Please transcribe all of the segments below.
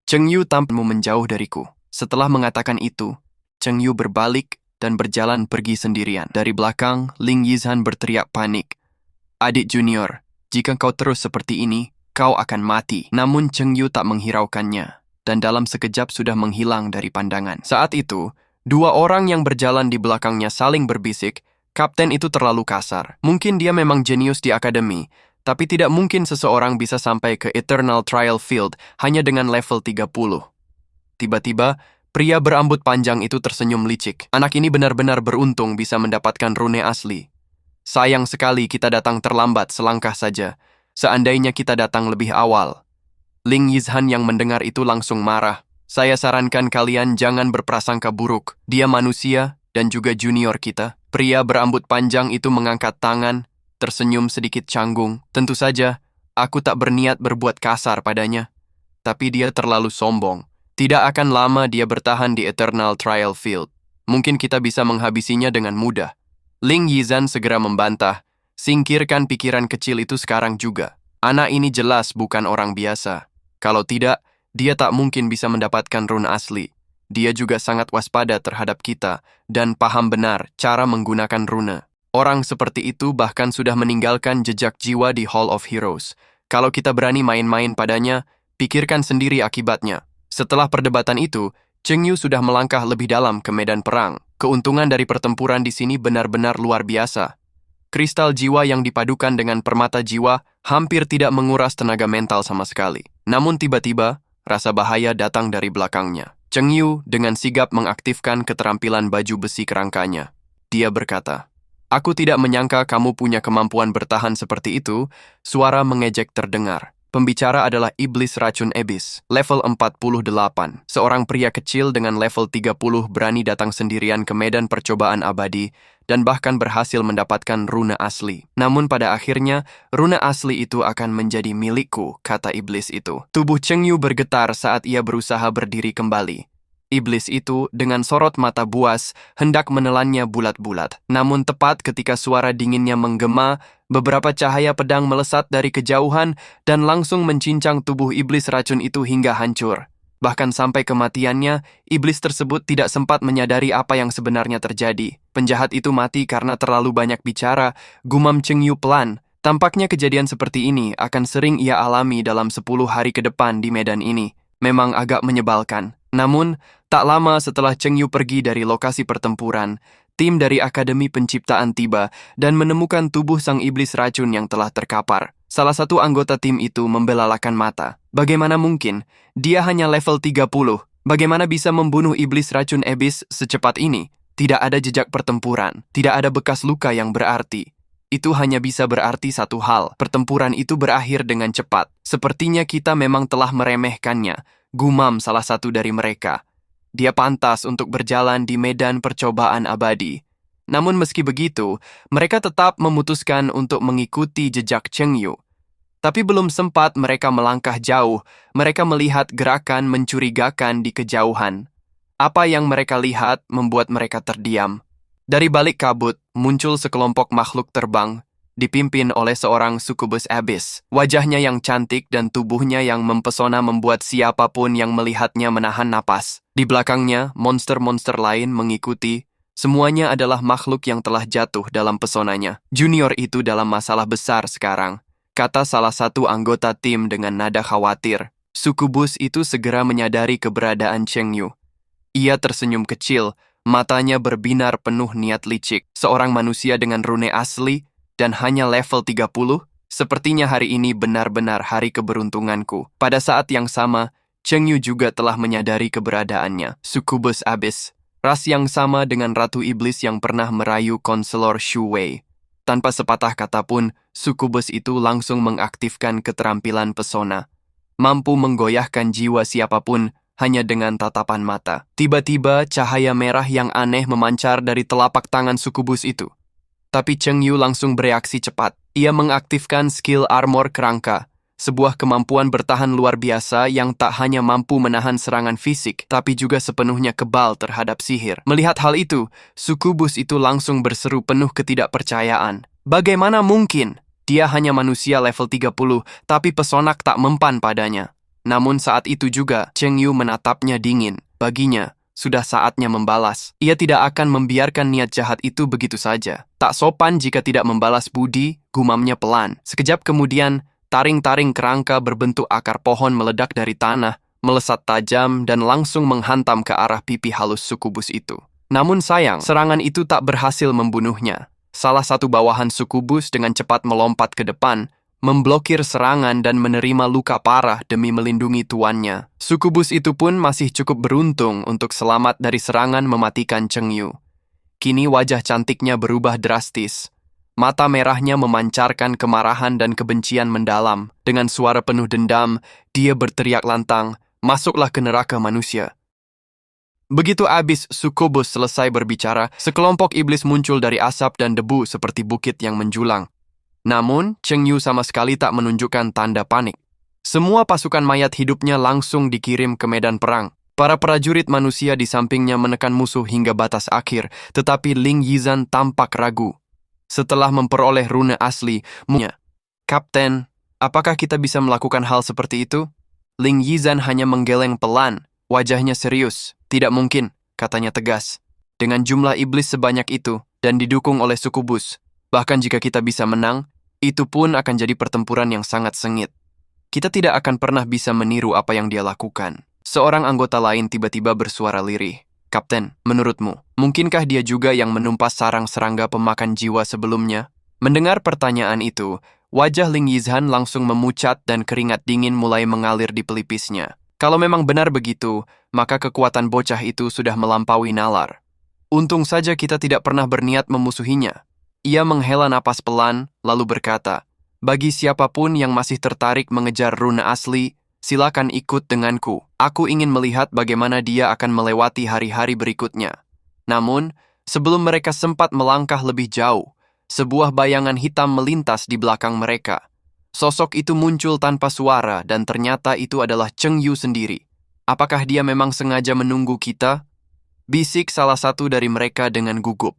Cheng Yu tampakmu menjauh dariku. Setelah mengatakan itu, Cheng Yu berbalik dan berjalan pergi sendirian. Dari belakang, Ling Yizhan berteriak panik. Adik junior, jika kau terus seperti ini, kau akan mati. Namun Cheng Yu tak menghiraukannya, dan dalam sekejap sudah menghilang dari pandangan. Saat itu, dua orang yang berjalan di belakangnya saling berbisik, kapten itu terlalu kasar. Mungkin dia memang jenius di akademi, tapi tidak mungkin seseorang bisa sampai ke Eternal Trial Field hanya dengan level 30. Tiba-tiba, pria berambut panjang itu tersenyum licik. Anak ini benar-benar beruntung bisa mendapatkan rune asli. Sayang sekali kita datang terlambat selangkah saja. Seandainya kita datang lebih awal. Ling Yizhan yang mendengar itu langsung marah. Saya sarankan kalian jangan berprasangka buruk. Dia manusia dan juga junior kita. Pria berambut panjang itu mengangkat tangan, tersenyum sedikit canggung. Tentu saja, aku tak berniat berbuat kasar padanya. Tapi dia terlalu sombong. Tidak akan lama dia bertahan di Eternal Trial Field. Mungkin kita bisa menghabisinya dengan mudah. Ling Yizhan segera membantah. Singkirkan pikiran kecil itu sekarang juga. Anak ini jelas bukan orang biasa. Kalau tidak, dia tak mungkin bisa mendapatkan rune asli. Dia juga sangat waspada terhadap kita dan paham benar cara menggunakan rune. Orang seperti itu bahkan sudah meninggalkan jejak jiwa di Hall of Heroes. Kalau kita berani main-main padanya, pikirkan sendiri akibatnya. Setelah perdebatan itu, Cheng Yu sudah melangkah lebih dalam ke medan perang. Keuntungan dari pertempuran di sini benar-benar luar biasa. Kristal jiwa yang dipadukan dengan permata jiwa hampir tidak menguras tenaga mental sama sekali. Namun tiba-tiba, rasa bahaya datang dari belakangnya. Cheng Yu dengan sigap mengaktifkan keterampilan baju besi kerangkanya. Dia berkata, "Aku tidak menyangka kamu punya kemampuan bertahan seperti itu." Suara mengejek terdengar. Pembicara adalah Iblis Racun Abyss, level 48. Seorang pria kecil dengan level 30 berani datang sendirian ke medan percobaan abadi dan bahkan berhasil mendapatkan rune asli. Namun pada akhirnya, rune asli itu akan menjadi milikku, kata iblis itu. Tubuh Cheng Yu bergetar saat ia berusaha berdiri kembali. Iblis itu dengan sorot mata buas hendak menelannya bulat-bulat. Namun tepat ketika suara dinginnya menggema, beberapa cahaya pedang melesat dari kejauhan dan langsung mencincang tubuh iblis racun itu hingga hancur. Bahkan sampai kematiannya, iblis tersebut tidak sempat menyadari apa yang sebenarnya terjadi. Penjahat itu mati karena terlalu banyak bicara, gumam Cheng Yu pelan. Tampaknya kejadian seperti ini akan sering ia alami dalam 10 hari ke depan di medan ini. Memang agak menyebalkan. Namun, tak lama setelah Cheng Yu pergi dari lokasi pertempuran, tim dari Akademi Penciptaan tiba dan menemukan tubuh sang iblis racun yang telah terkapar. Salah satu anggota tim itu membelalakan mata. Bagaimana mungkin? Dia hanya level 30. Bagaimana bisa membunuh iblis racun Abyss secepat ini? Tidak ada jejak pertempuran. Tidak ada bekas luka yang berarti. Itu hanya bisa berarti satu hal. Pertempuran itu berakhir dengan cepat. Sepertinya kita memang telah meremehkannya. Gumam salah satu dari mereka. Dia pantas untuk berjalan di medan percobaan abadi. Namun meski begitu, mereka tetap memutuskan untuk mengikuti jejak Cheng Yu. Tapi belum sempat mereka melangkah jauh, mereka melihat gerakan mencurigakan di kejauhan. Apa yang mereka lihat membuat mereka terdiam. Dari balik kabut, muncul sekelompok makhluk terbang, dipimpin oleh seorang Succubus Abyss. Wajahnya yang cantik dan tubuhnya yang mempesona membuat siapapun yang melihatnya menahan napas. Di belakangnya, monster-monster lain mengikuti. Semuanya adalah makhluk yang telah jatuh dalam pesonanya. Junior itu dalam masalah besar sekarang, kata salah satu anggota tim dengan nada khawatir. Succubus itu segera menyadari keberadaan Cheng Yu. Ia tersenyum kecil, matanya berbinar penuh niat licik. Seorang manusia dengan rune asli dan hanya level 30, sepertinya hari ini benar-benar hari keberuntunganku. Pada saat yang sama, Cheng Yu juga telah menyadari keberadaannya. Succubus Abyss, ras yang sama dengan Ratu Iblis yang pernah merayu konselor Shu Wei. Tanpa sepatah kata pun, Succubus itu langsung mengaktifkan keterampilan pesona. Mampu menggoyahkan jiwa siapapun hanya dengan tatapan mata. Tiba-tiba, cahaya merah yang aneh memancar dari telapak tangan Succubus itu. Tapi Cheng Yu langsung bereaksi cepat. Ia mengaktifkan skill armor kerangka, sebuah kemampuan bertahan luar biasa yang tak hanya mampu menahan serangan fisik, tapi juga sepenuhnya kebal terhadap sihir. Melihat hal itu, Succubus itu langsung berseru penuh ketidakpercayaan. Bagaimana mungkin? Dia hanya manusia level 30, tapi pesonak tak mempan padanya. Namun saat itu juga, Cheng Yu menatapnya dingin. Baginya, sudah saatnya membalas. Ia tidak akan membiarkan niat jahat itu begitu saja. Tak sopan jika tidak membalas budi, gumamnya pelan. Sekejap kemudian, taring-taring kerangka berbentuk akar pohon meledak dari tanah, melesat tajam dan langsung menghantam ke arah pipi halus sukubus itu. Namun sayang, serangan itu tak berhasil membunuhnya. Salah satu bawahan sukubus dengan cepat melompat ke depan, memblokir serangan dan menerima luka parah demi melindungi tuannya. Sukubus itu pun masih cukup beruntung untuk selamat dari serangan mematikan Cheng Yu. Kini wajah cantiknya berubah drastis. Mata merahnya memancarkan kemarahan dan kebencian mendalam. Dengan suara penuh dendam, dia berteriak lantang, "Masuklah ke neraka manusia." Begitu abis sukubus selesai berbicara, sekelompok iblis muncul dari asap dan debu seperti bukit yang menjulang. Namun, Cheng Yu sama sekali tak menunjukkan tanda panik. Semua pasukan mayat hidupnya langsung dikirim ke medan perang. Para prajurit manusia di sampingnya menekan musuh hingga batas akhir, tetapi Ling Yizhan tampak ragu. Setelah memperoleh rune asli, "Kapten, apakah kita bisa melakukan hal seperti itu?" Ling Yizhan hanya menggeleng pelan, wajahnya serius. "Tidak mungkin," katanya tegas. "Dengan jumlah iblis sebanyak itu dan didukung oleh sukubus, bahkan jika kita bisa menang, itu pun akan jadi pertempuran yang sangat sengit. Kita tidak akan pernah bisa meniru apa yang dia lakukan." Seorang anggota lain tiba-tiba bersuara lirih. "Kapten, menurutmu, mungkinkah dia juga yang menumpas sarang serangga pemakan jiwa sebelumnya?" Mendengar pertanyaan itu, wajah Ling Yizhan langsung memucat dan keringat dingin mulai mengalir di pelipisnya. Kalau memang benar begitu, maka kekuatan bocah itu sudah melampaui nalar. Untung saja kita tidak pernah berniat memusuhinya. Ia menghela napas pelan, lalu berkata, "Bagi siapapun yang masih tertarik mengejar rune asli, silakan ikut denganku. Aku ingin melihat bagaimana dia akan melewati hari-hari berikutnya." Namun, sebelum mereka sempat melangkah lebih jauh, sebuah bayangan hitam melintas di belakang mereka. Sosok itu muncul tanpa suara dan ternyata itu adalah Cheng Yu sendiri. "Apakah dia memang sengaja menunggu kita?" bisik salah satu dari mereka dengan gugup.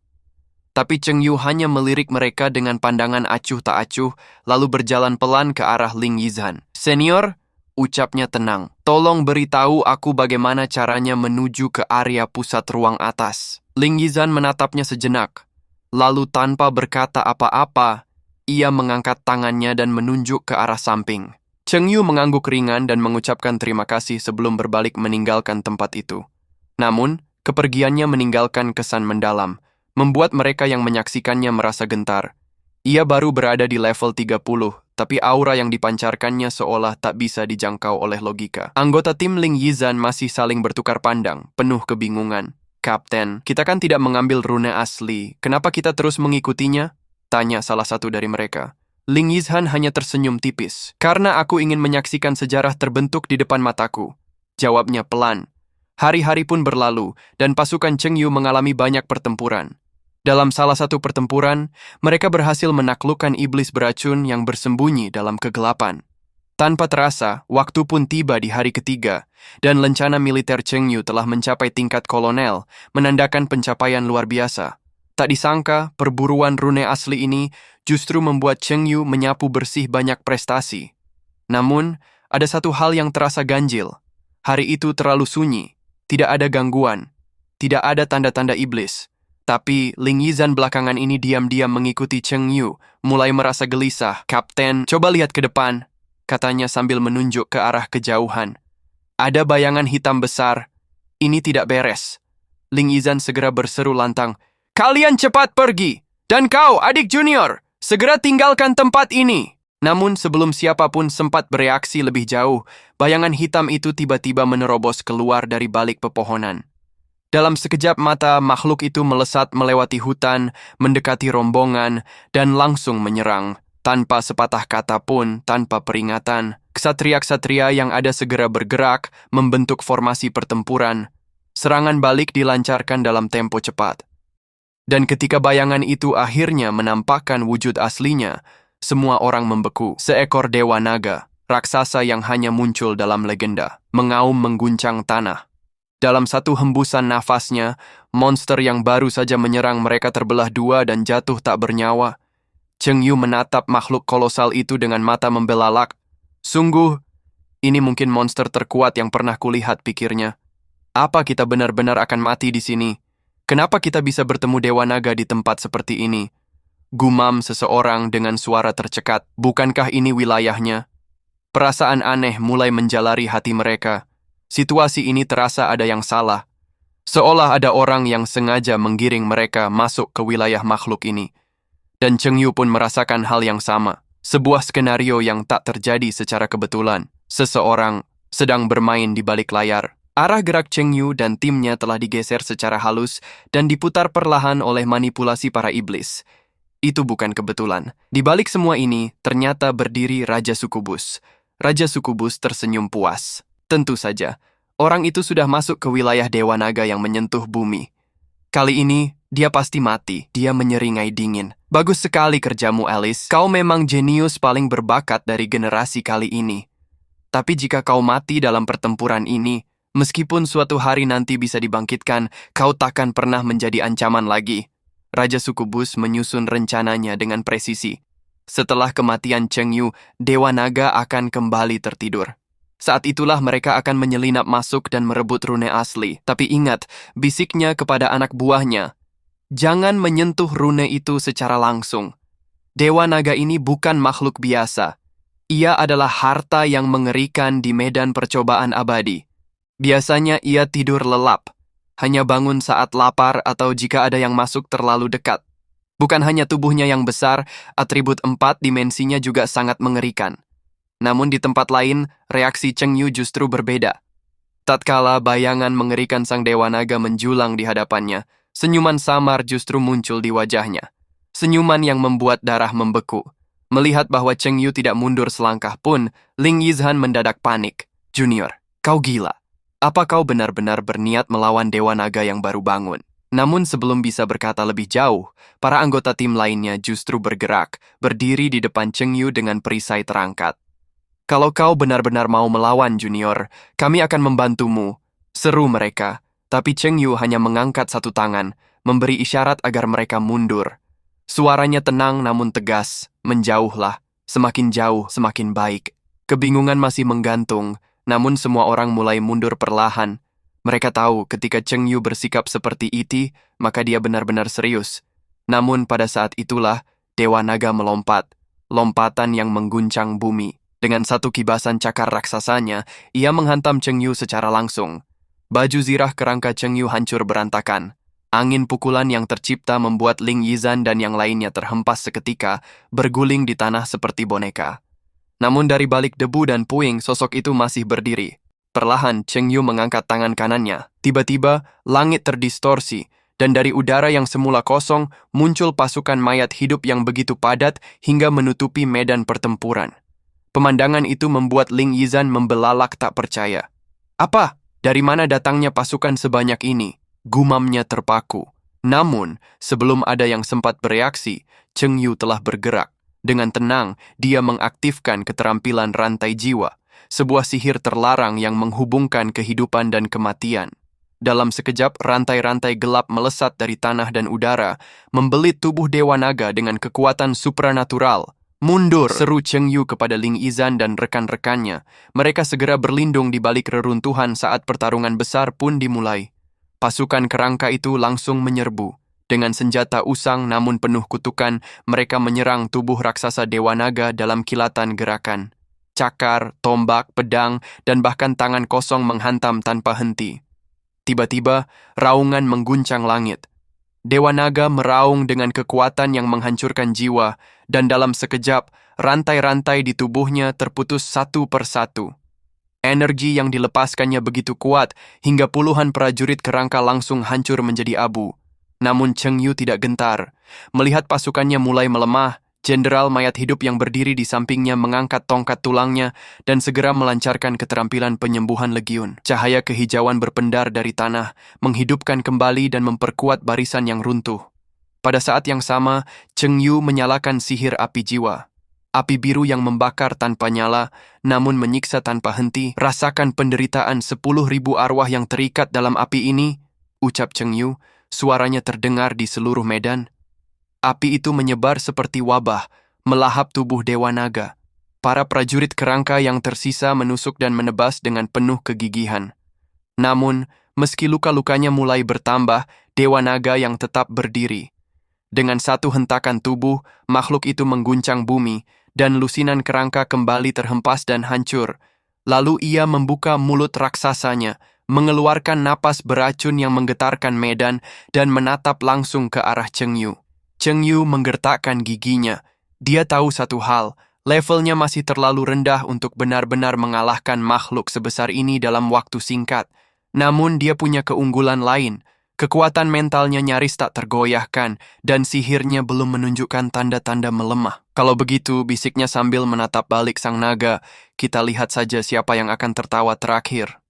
Tapi Cheng Yu hanya melirik mereka dengan pandangan acuh tak acuh, lalu berjalan pelan ke arah Ling Yizhan. "Senior," ucapnya tenang, "tolong beritahu aku bagaimana caranya menuju ke area pusat ruang atas." Ling Yizhan menatapnya sejenak, lalu tanpa berkata apa-apa, ia mengangkat tangannya dan menunjuk ke arah samping. Cheng Yu mengangguk ringan dan mengucapkan terima kasih sebelum berbalik meninggalkan tempat itu. Namun, kepergiannya meninggalkan kesan mendalam, membuat mereka yang menyaksikannya merasa gentar. Ia baru berada di level 30, tapi aura yang dipancarkannya seolah tak bisa dijangkau oleh logika. Anggota tim Ling Yizhan masih saling bertukar pandang, penuh kebingungan. "Kapten, kita kan tidak mengambil rune asli. Kenapa kita terus mengikutinya?" tanya salah satu dari mereka. Ling Yizhan hanya tersenyum tipis. "Karena aku ingin menyaksikan sejarah terbentuk di depan mataku," jawabnya pelan. Hari-hari pun berlalu, dan pasukan Cheng Yu mengalami banyak pertempuran. Dalam salah satu pertempuran, mereka berhasil menaklukkan iblis beracun yang bersembunyi dalam kegelapan. Tanpa terasa, waktu pun tiba di hari ketiga, dan lencana militer Cheng Yu telah mencapai tingkat kolonel, menandakan pencapaian luar biasa. Tak disangka, perburuan rune asli ini justru membuat Cheng Yu menyapu bersih banyak prestasi. Namun, ada satu hal yang terasa ganjil. Hari itu terlalu sunyi, tidak ada gangguan, tidak ada tanda-tanda iblis. Tapi Ling Yizhan belakangan ini diam-diam mengikuti Cheng Yu, mulai merasa gelisah. "Kapten, coba lihat ke depan," katanya sambil menunjuk ke arah kejauhan. "Ada bayangan hitam besar. Ini tidak beres." Ling Yizhan segera berseru lantang, "Kalian cepat pergi! Dan kau, adik junior, segera tinggalkan tempat ini!" Namun sebelum siapapun sempat bereaksi lebih jauh, bayangan hitam itu tiba-tiba menerobos keluar dari balik pepohonan. Dalam sekejap mata, makhluk itu melesat melewati hutan, mendekati rombongan, dan langsung menyerang. Tanpa sepatah kata pun, tanpa peringatan, ksatria-ksatria yang ada segera bergerak, membentuk formasi pertempuran. Serangan balik dilancarkan dalam tempo cepat. Dan ketika bayangan itu akhirnya menampakkan wujud aslinya, semua orang membeku. Seekor dewa naga, raksasa yang hanya muncul dalam legenda, mengaum mengguncang tanah. Dalam satu hembusan nafasnya, monster yang baru saja menyerang mereka terbelah dua dan jatuh tak bernyawa. Cheng Yu menatap makhluk kolosal itu dengan mata membelalak. Sungguh, Ini mungkin monster terkuat yang pernah kulihat, pikirnya. Apa kita benar-benar akan mati di sini? Kenapa kita bisa bertemu Dewa Naga di tempat seperti ini? Gumam seseorang dengan suara tercekat. Bukankah ini wilayahnya? Perasaan aneh mulai menjalari hati mereka. Situasi ini terasa ada yang salah. Seolah ada orang yang sengaja menggiring mereka masuk ke wilayah makhluk ini. Dan Cheng Yu pun merasakan hal yang sama. Sebuah skenario yang tak terjadi secara kebetulan. Seseorang sedang bermain di balik layar. Arah gerak Cheng Yu dan timnya telah digeser secara halus dan diputar perlahan oleh manipulasi para iblis. Itu bukan kebetulan. Di balik semua ini, ternyata berdiri Raja Sukubus. Raja Sukubus tersenyum puas. Tentu saja, orang itu sudah masuk ke wilayah Dewa Naga yang menyentuh bumi. Kali ini, dia pasti mati. Dia menyeringai dingin. Bagus sekali kerjamu, Alice. Kau memang jenius paling berbakat dari generasi kali ini. Tapi jika kau mati dalam pertempuran ini, meskipun suatu hari nanti bisa dibangkitkan, kau takkan pernah menjadi ancaman lagi. Raja Sukubus menyusun rencananya dengan presisi. Setelah kematian Cheng Yu, Dewa Naga akan kembali tertidur. Saat itulah mereka akan menyelinap masuk dan merebut rune asli. Tapi ingat, bisiknya kepada anak buahnya. Jangan menyentuh rune itu secara langsung. Dewa Naga ini bukan makhluk biasa. Ia adalah harta yang mengerikan di medan percobaan abadi. Biasanya ia tidur lelap. Hanya bangun saat lapar atau jika ada yang masuk terlalu dekat. Bukan hanya tubuhnya yang besar, atribut 4 dimensinya juga sangat mengerikan. Namun di tempat lain, reaksi Cheng Yu justru berbeda. Tatkala bayangan mengerikan sang Dewa Naga menjulang di hadapannya, senyuman samar justru muncul di wajahnya. Senyuman yang membuat darah membeku. Melihat bahwa Cheng Yu tidak mundur selangkah pun, Ling Yizhan mendadak panik. Junior, kau gila. Apa kau benar-benar berniat melawan Dewa Naga yang baru bangun? Namun sebelum bisa berkata lebih jauh, para anggota tim lainnya justru bergerak, berdiri di depan Cheng Yu dengan perisai terangkat. Kalau kau benar-benar mau melawan, Junior, kami akan membantumu. Seru mereka, tapi Cheng Yu hanya mengangkat satu tangan, memberi isyarat agar mereka mundur. Suaranya tenang namun tegas, menjauhlah, semakin jauh semakin baik. Kebingungan masih menggantung, namun semua orang mulai mundur perlahan. Mereka tahu ketika Cheng Yu bersikap seperti itu, maka dia benar-benar serius. Namun pada saat itulah, Dewa Naga melompat. Lompatan yang mengguncang bumi. Dengan satu kibasan cakar raksasanya, ia menghantam Cheng Yu secara langsung. Baju zirah kerangka Cheng Yu hancur berantakan. Angin pukulan yang tercipta membuat Ling Yizhan dan yang lainnya terhempas seketika, berguling di tanah seperti boneka. Namun dari balik debu dan puing, sosok itu masih berdiri. Perlahan, Cheng Yu mengangkat tangan kanannya. Tiba-tiba, langit terdistorsi, dan dari udara yang semula kosong, muncul pasukan mayat hidup yang begitu padat hingga menutupi medan pertempuran. Pemandangan itu membuat Ling Yizhan membelalak tak percaya. Apa? Dari mana datangnya pasukan sebanyak ini? Gumamnya terpaku. Namun, sebelum ada yang sempat bereaksi, Cheng Yu telah bergerak. Dengan tenang, dia mengaktifkan keterampilan rantai jiwa, sebuah sihir terlarang yang menghubungkan kehidupan dan kematian. Dalam sekejap, rantai-rantai gelap melesat dari tanah dan udara, membelit tubuh Dewa Naga dengan kekuatan supranatural. Mundur! Seru Cheng Yu kepada Ling Yizhan dan rekan-rekannya. Mereka segera berlindung di balik reruntuhan saat pertarungan besar pun dimulai. Pasukan kerangka itu langsung menyerbu. Dengan senjata usang namun penuh kutukan, mereka menyerang tubuh raksasa Dewa Naga dalam kilatan gerakan. Cakar, tombak, pedang, dan bahkan tangan kosong menghantam tanpa henti. Tiba-tiba, raungan mengguncang langit. Dewa Naga meraung dengan kekuatan yang menghancurkan jiwa, dan dalam sekejap, rantai-rantai di tubuhnya terputus satu persatu. Energi yang dilepaskannya begitu kuat, hingga puluhan prajurit kerangka langsung hancur menjadi abu. Namun Cheng Yu tidak gentar. Melihat pasukannya mulai melemah, jenderal mayat hidup yang berdiri di sampingnya mengangkat tongkat tulangnya dan segera melancarkan keterampilan penyembuhan legiun. Cahaya kehijauan berpendar dari tanah, menghidupkan kembali dan memperkuat barisan yang runtuh. Pada saat yang sama, Cheng Yu menyalakan sihir api jiwa. Api biru yang membakar tanpa nyala, namun menyiksa tanpa henti. Rasakan penderitaan 10.000 arwah yang terikat dalam api ini, ucap Cheng Yu. Suaranya terdengar di seluruh medan. Api itu menyebar seperti wabah, melahap tubuh Dewa Naga. para prajurit kerangka yang tersisa menusuk dan menebas dengan penuh kegigihan. Namun, meski luka-lukanya mulai bertambah, Dewa Naga yang tetap berdiri. Dengan satu hentakan tubuh, makhluk itu mengguncang bumi, dan lusinan kerangka kembali terhempas dan hancur. Lalu ia membuka mulut raksasanya, mengeluarkan napas beracun yang menggetarkan medan, dan menatap langsung ke arah Cheng Yu. Cheng Yu menggertakkan giginya. Dia tahu satu hal, levelnya masih terlalu rendah untuk benar-benar mengalahkan makhluk sebesar ini dalam waktu singkat. Namun dia punya keunggulan lain. Kekuatan mentalnya nyaris tak tergoyahkan, dan sihirnya belum menunjukkan tanda-tanda melemah. Kalau begitu, bisiknya sambil menatap balik sang naga, kita lihat saja siapa yang akan tertawa terakhir.